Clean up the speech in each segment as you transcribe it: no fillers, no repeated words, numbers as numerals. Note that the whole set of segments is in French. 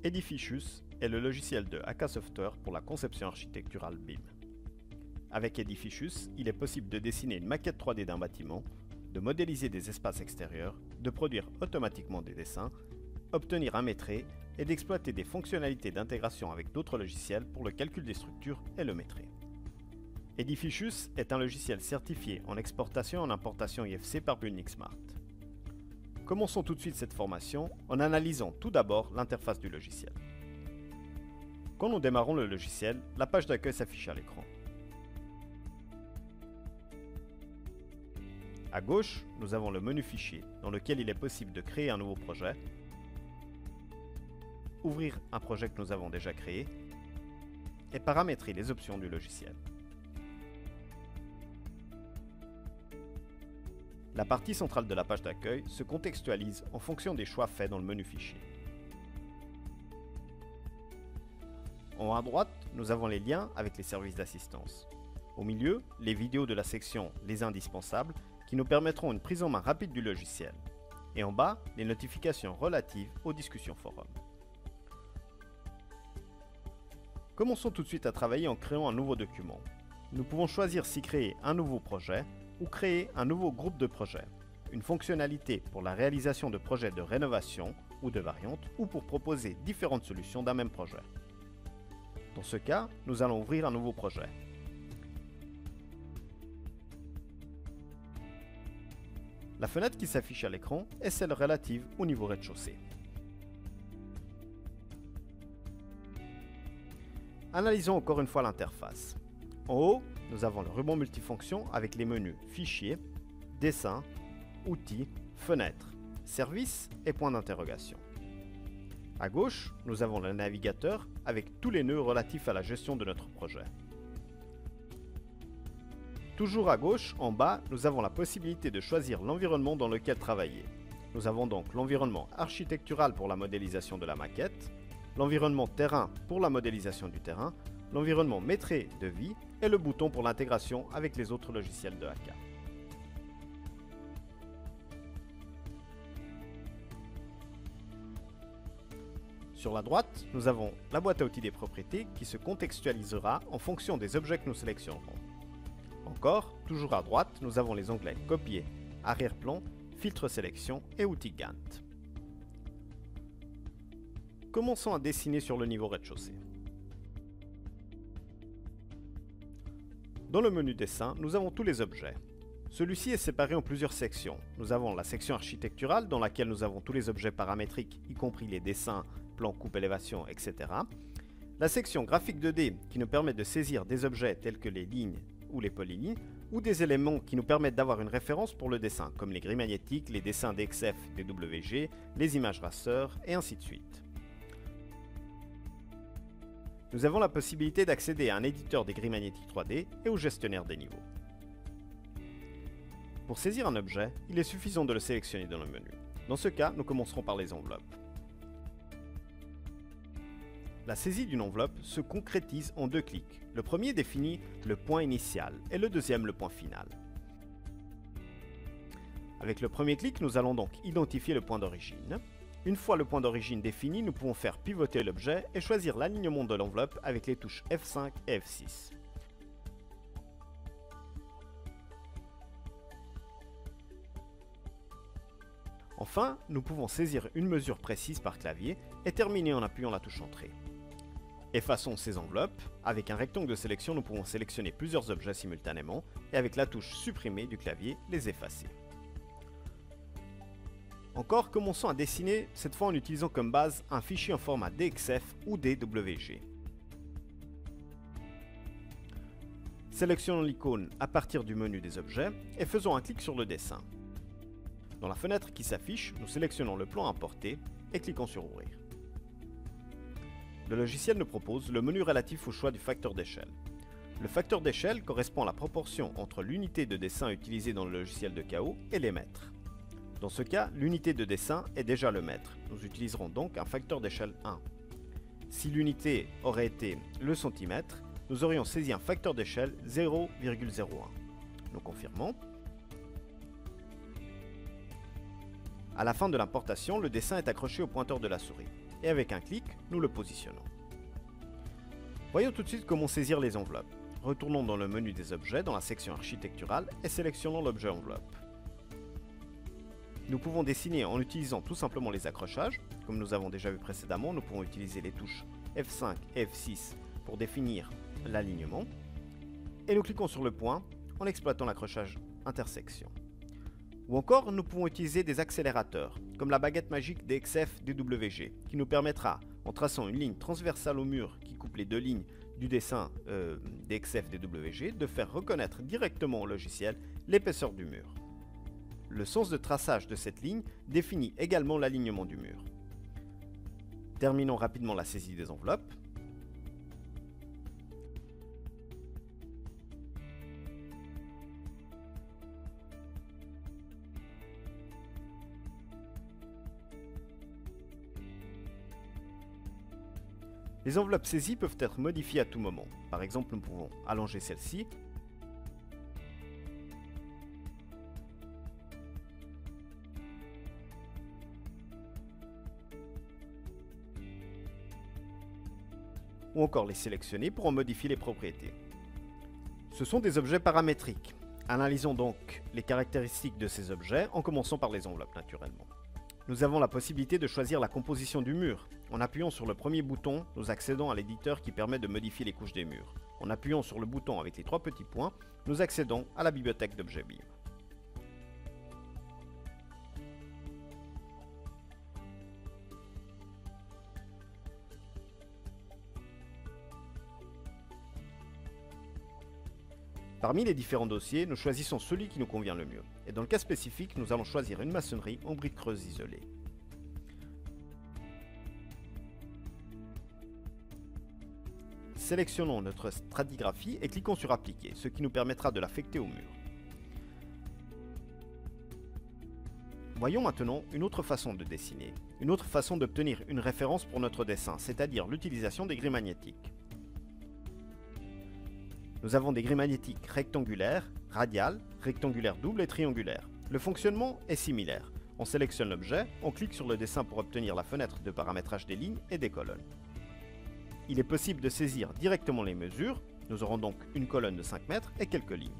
Edificius est le logiciel de AK Software pour la conception architecturale BIM. Avec Edificius, il est possible de dessiner une maquette 3D d'un bâtiment, de modéliser des espaces extérieurs, de produire automatiquement des dessins, obtenir un métré et d'exploiter des fonctionnalités d'intégration avec d'autres logiciels pour le calcul des structures et le métré. Edificius est un logiciel certifié en exportation et en importation IFC par Building Smart. Commençons tout de suite cette formation en analysant tout d'abord l'interface du logiciel. Quand nous démarrons le logiciel, la page d'accueil s'affiche à l'écran. À gauche, nous avons le menu Fichier, dans lequel il est possible de créer un nouveau projet, ouvrir un projet que nous avons déjà créé et paramétrer les options du logiciel. La partie centrale de la page d'accueil se contextualise en fonction des choix faits dans le menu Fichier. En haut à droite, nous avons les liens avec les services d'assistance. Au milieu, les vidéos de la section Les indispensables qui nous permettront une prise en main rapide du logiciel. Et en bas, les notifications relatives aux discussions forum. Commençons tout de suite à travailler en créant un nouveau document. Nous pouvons choisir si créer un nouveau projet ou créer un nouveau groupe de projets, une fonctionnalité pour la réalisation de projets de rénovation ou de variantes ou pour proposer différentes solutions d'un même projet. Dans ce cas, nous allons ouvrir un nouveau projet. La fenêtre qui s'affiche à l'écran est celle relative au niveau rez-de-chaussée. Analysons encore une fois l'interface. En haut, nous avons le ruban multifonction avec les menus Fichier, Dessin, Outils, Fenêtres, Services et Points d'interrogation. À gauche, nous avons le navigateur avec tous les nœuds relatifs à la gestion de notre projet. Toujours à gauche, en bas, nous avons la possibilité de choisir l'environnement dans lequel travailler. Nous avons donc l'environnement architectural pour la modélisation de la maquette, l'environnement terrain pour la modélisation du terrain, l'environnement métré de vie et le bouton pour l'intégration avec les autres logiciels de AK. Sur la droite, nous avons la boîte à outils des propriétés qui se contextualisera en fonction des objets que nous sélectionnerons. Encore, toujours à droite, nous avons les onglets Copier, Arrière-plan, Filtre sélection et Outils Gantt. Commençons à dessiner sur le niveau rez-de-chaussée. Dans le menu Dessin, nous avons tous les objets. Celui-ci est séparé en plusieurs sections. Nous avons la section architecturale dans laquelle nous avons tous les objets paramétriques, y compris les dessins, plans, coupes, élévations, etc. La section graphique 2D qui nous permet de saisir des objets tels que les lignes ou les polylignes, ou des éléments qui nous permettent d'avoir une référence pour le dessin, comme les grilles magnétiques, les dessins d'XF, des WG, les images raster, et ainsi de suite. Nous avons la possibilité d'accéder à un éditeur des grilles magnétiques 3D et au gestionnaire des niveaux. Pour saisir un objet, il est suffisant de le sélectionner dans le menu. Dans ce cas, nous commencerons par les enveloppes. La saisie d'une enveloppe se concrétise en deux clics. Le premier définit le point initial et le deuxième le point final. Avec le premier clic, nous allons donc identifier le point d'origine. Une fois le point d'origine défini, nous pouvons faire pivoter l'objet et choisir l'alignement de l'enveloppe avec les touches F5 et F6. Enfin, nous pouvons saisir une mesure précise par clavier et terminer en appuyant la touche Entrée. Effaçons ces enveloppes. Avec un rectangle de sélection, nous pouvons sélectionner plusieurs objets simultanément et avec la touche Supprimer du clavier, les effacer. Encore, commençons à dessiner, cette fois en utilisant comme base un fichier en format DXF ou DWG. Sélectionnons l'icône à partir du menu des objets et faisons un clic sur le dessin. Dans la fenêtre qui s'affiche, nous sélectionnons le plan à importer et cliquons sur Ouvrir. Le logiciel nous propose le menu relatif au choix du facteur d'échelle. Le facteur d'échelle correspond à la proportion entre l'unité de dessin utilisée dans le logiciel de KO et les mètres. Dans ce cas, l'unité de dessin est déjà le mètre. Nous utiliserons donc un facteur d'échelle 1. Si l'unité aurait été le centimètre, nous aurions saisi un facteur d'échelle 0,01. Nous confirmons. À la fin de l'importation, le dessin est accroché au pointeur de la souris, et avec un clic, nous le positionnons. Voyons tout de suite comment saisir les enveloppes. Retournons dans le menu des objets, dans la section architecturale, et sélectionnons l'objet enveloppe. Nous pouvons dessiner en utilisant tout simplement les accrochages. Comme nous avons déjà vu précédemment, nous pouvons utiliser les touches F5 et F6 pour définir l'alignement. Et nous cliquons sur le point en exploitant l'accrochage intersection. Ou encore, nous pouvons utiliser des accélérateurs, comme la baguette magique DXF DWG, qui nous permettra, en traçant une ligne transversale au mur qui coupe les deux lignes du dessin DXF DWG, de faire reconnaître directement au logiciel l'épaisseur du mur. Le sens de traçage de cette ligne définit également l'alignement du mur. Terminons rapidement la saisie des enveloppes. Les enveloppes saisies peuvent être modifiées à tout moment. Par exemple, nous pouvons allonger celle-ci, ou encore les sélectionner pour en modifier les propriétés. Ce sont des objets paramétriques. Analysons donc les caractéristiques de ces objets en commençant par les enveloppes naturellement. Nous avons la possibilité de choisir la composition du mur. En appuyant sur le premier bouton, nous accédons à l'éditeur qui permet de modifier les couches des murs. En appuyant sur le bouton avec les trois petits points, nous accédons à la bibliothèque d'objets BIM. Parmi les différents dossiers, nous choisissons celui qui nous convient le mieux. Et dans le cas spécifique, nous allons choisir une maçonnerie en briques creuses isolées. Sélectionnons notre stratigraphie et cliquons sur Appliquer, ce qui nous permettra de l'affecter au mur. Voyons maintenant une autre façon de dessiner, une autre façon d'obtenir une référence pour notre dessin, c'est-à-dire l'utilisation des grilles magnétiques. Nous avons des grilles magnétiques rectangulaires, radiales, rectangulaires doubles et triangulaires. Le fonctionnement est similaire. On sélectionne l'objet, on clique sur le dessin pour obtenir la fenêtre de paramétrage des lignes et des colonnes. Il est possible de saisir directement les mesures. Nous aurons donc une colonne de 5 mètres et quelques lignes.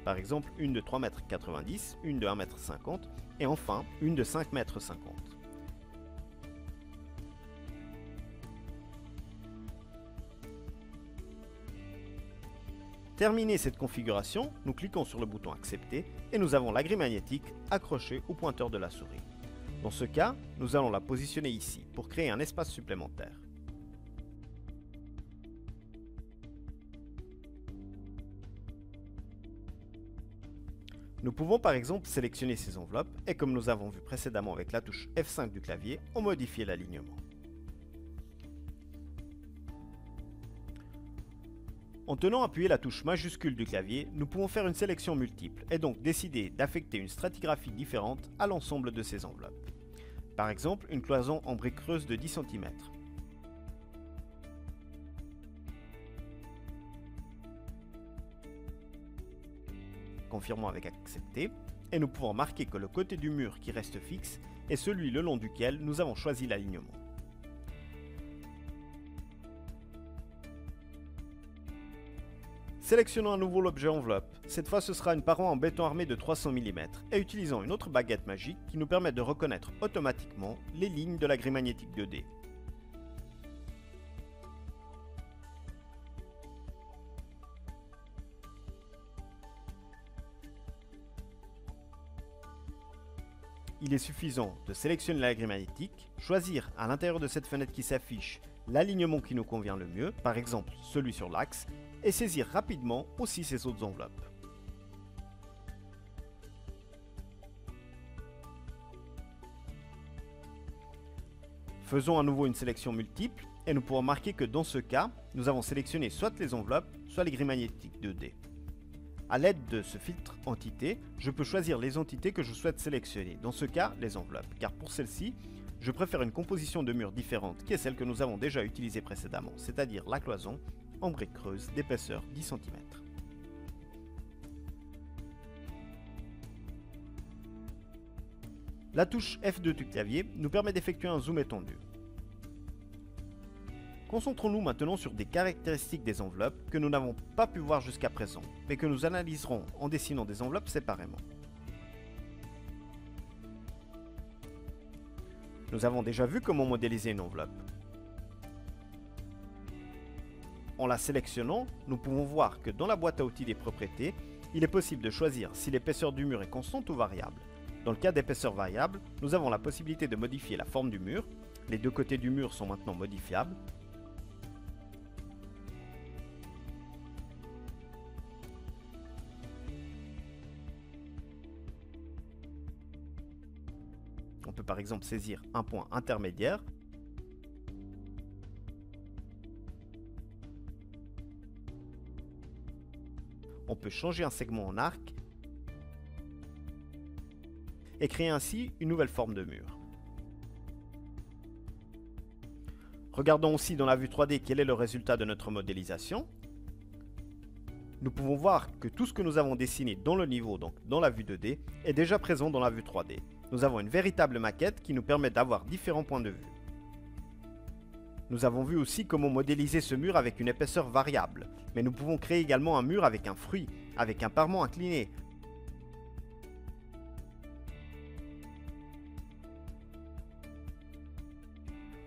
Par exemple, une de 3,90 m, une de 1,50 m et enfin une de 5,50 m. Terminé cette configuration, nous cliquons sur le bouton Accepter et nous avons la grille magnétique accrochée au pointeur de la souris. Dans ce cas, nous allons la positionner ici pour créer un espace supplémentaire. Nous pouvons par exemple sélectionner ces enveloppes et comme nous avons vu précédemment avec la touche F5 du clavier, en modifier l'alignement. En tenant appuyé la touche majuscule du clavier, nous pouvons faire une sélection multiple et donc décider d'affecter une stratigraphie différente à l'ensemble de ces enveloppes. Par exemple, une cloison en briques creuses de 10 cm. Confirmons avec Accepter et nous pouvons marquer que le côté du mur qui reste fixe est celui le long duquel nous avons choisi l'alignement. Sélectionnons à nouveau l'objet enveloppe. Cette fois ce sera une paroi en béton armé de 300 mm et utilisons une autre baguette magique qui nous permet de reconnaître automatiquement les lignes de la grille magnétique 2D. Il est suffisant de sélectionner la grille magnétique, choisir à l'intérieur de cette fenêtre qui s'affiche l'alignement qui nous convient le mieux, par exemple celui sur l'axe, et saisir rapidement aussi ces autres enveloppes. Faisons à nouveau une sélection multiple et nous pourrons marquer que dans ce cas, nous avons sélectionné soit les enveloppes, soit les grilles magnétiques 2D. A l'aide de ce filtre entité, je peux choisir les entités que je souhaite sélectionner, dans ce cas les enveloppes, car pour celle-ci, je préfère une composition de murs différente qui est celle que nous avons déjà utilisée précédemment, c'est-à-dire la cloison en briques creuses d'épaisseur 10 cm. La touche F2 du clavier nous permet d'effectuer un zoom étendu. Concentrons-nous maintenant sur des caractéristiques des enveloppes que nous n'avons pas pu voir jusqu'à présent, mais que nous analyserons en dessinant des enveloppes séparément. Nous avons déjà vu comment modéliser une enveloppe. En la sélectionnant, nous pouvons voir que dans la boîte à outils des propriétés, il est possible de choisir si l'épaisseur du mur est constante ou variable. Dans le cas d'épaisseur variable, nous avons la possibilité de modifier la forme du mur. Les deux côtés du mur sont maintenant modifiables. On peut par exemple saisir un point intermédiaire. On peut changer un segment en arc et créer ainsi une nouvelle forme de mur. Regardons aussi dans la vue 3D quel est le résultat de notre modélisation. Nous pouvons voir que tout ce que nous avons dessiné dans le niveau, donc dans la vue 2D, est déjà présent dans la vue 3D. Nous avons une véritable maquette qui nous permet d'avoir différents points de vue. Nous avons vu aussi comment modéliser ce mur avec une épaisseur variable, mais nous pouvons créer également un mur avec un fruit, avec un parement incliné.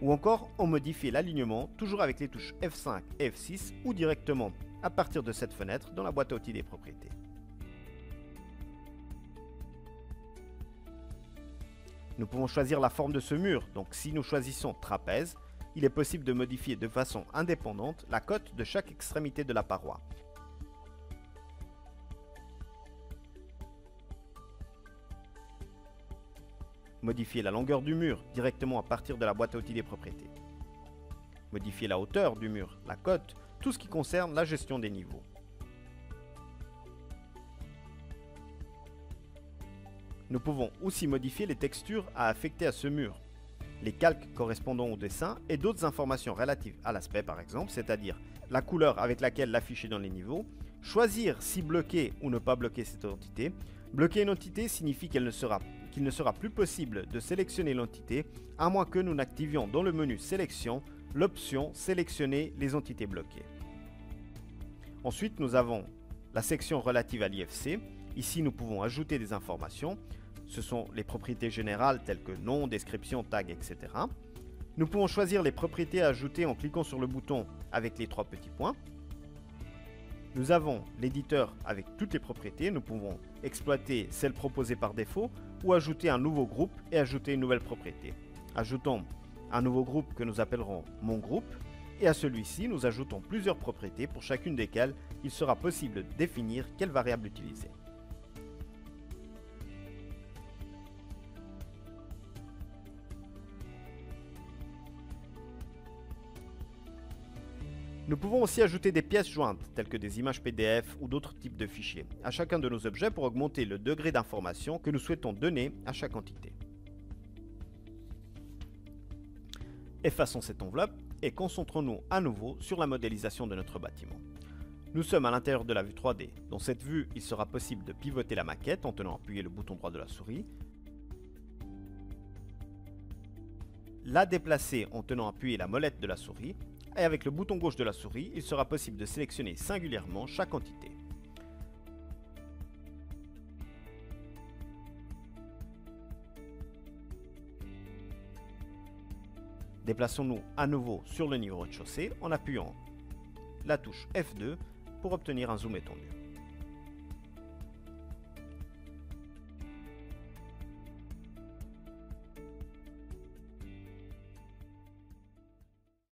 Ou encore en modifier l'alignement, toujours avec les touches F5 et F6 ou directement à partir de cette fenêtre dans la boîte à outils des propriétés. Nous pouvons choisir la forme de ce mur, donc si nous choisissons trapèze, il est possible de modifier de façon indépendante la cote de chaque extrémité de la paroi. Modifier la longueur du mur directement à partir de la boîte à outils des propriétés. Modifier la hauteur du mur, la cote, tout ce qui concerne la gestion des niveaux. Nous pouvons aussi modifier les textures à affecter à ce mur, les calques correspondant au dessin et d'autres informations relatives à l'aspect par exemple, c'est-à-dire la couleur avec laquelle l'afficher dans les niveaux, choisir si bloquer ou ne pas bloquer cette entité. Bloquer une entité signifie qu'il ne sera plus possible de sélectionner l'entité à moins que nous n'activions dans le menu sélection l'option sélectionner les entités bloquées. Ensuite, nous avons la section relative à l'IFC. Ici, nous pouvons ajouter des informations. Ce sont les propriétés générales telles que nom, description, tag, etc. Nous pouvons choisir les propriétés à ajouter en cliquant sur le bouton avec les trois petits points. Nous avons l'éditeur avec toutes les propriétés. Nous pouvons exploiter celles proposées par défaut ou ajouter un nouveau groupe et ajouter une nouvelle propriété. Ajoutons un nouveau groupe que nous appellerons mon groupe et à celui-ci nous ajoutons plusieurs propriétés pour chacune desquelles il sera possible de définir quelle variable utiliser. Nous pouvons aussi ajouter des pièces jointes, telles que des images PDF ou d'autres types de fichiers, à chacun de nos objets pour augmenter le degré d'information que nous souhaitons donner à chaque entité. Effaçons cette enveloppe et concentrons-nous à nouveau sur la modélisation de notre bâtiment. Nous sommes à l'intérieur de la vue 3D. Dans cette vue, il sera possible de pivoter la maquette en tenant appuyé le bouton droit de la souris, la déplacer en tenant appuyé la molette de la souris, et avec le bouton gauche de la souris, il sera possible de sélectionner singulièrement chaque entité. Déplaçons-nous à nouveau sur le niveau rez-de-chaussée en appuyant la touche F2 pour obtenir un zoom étendu.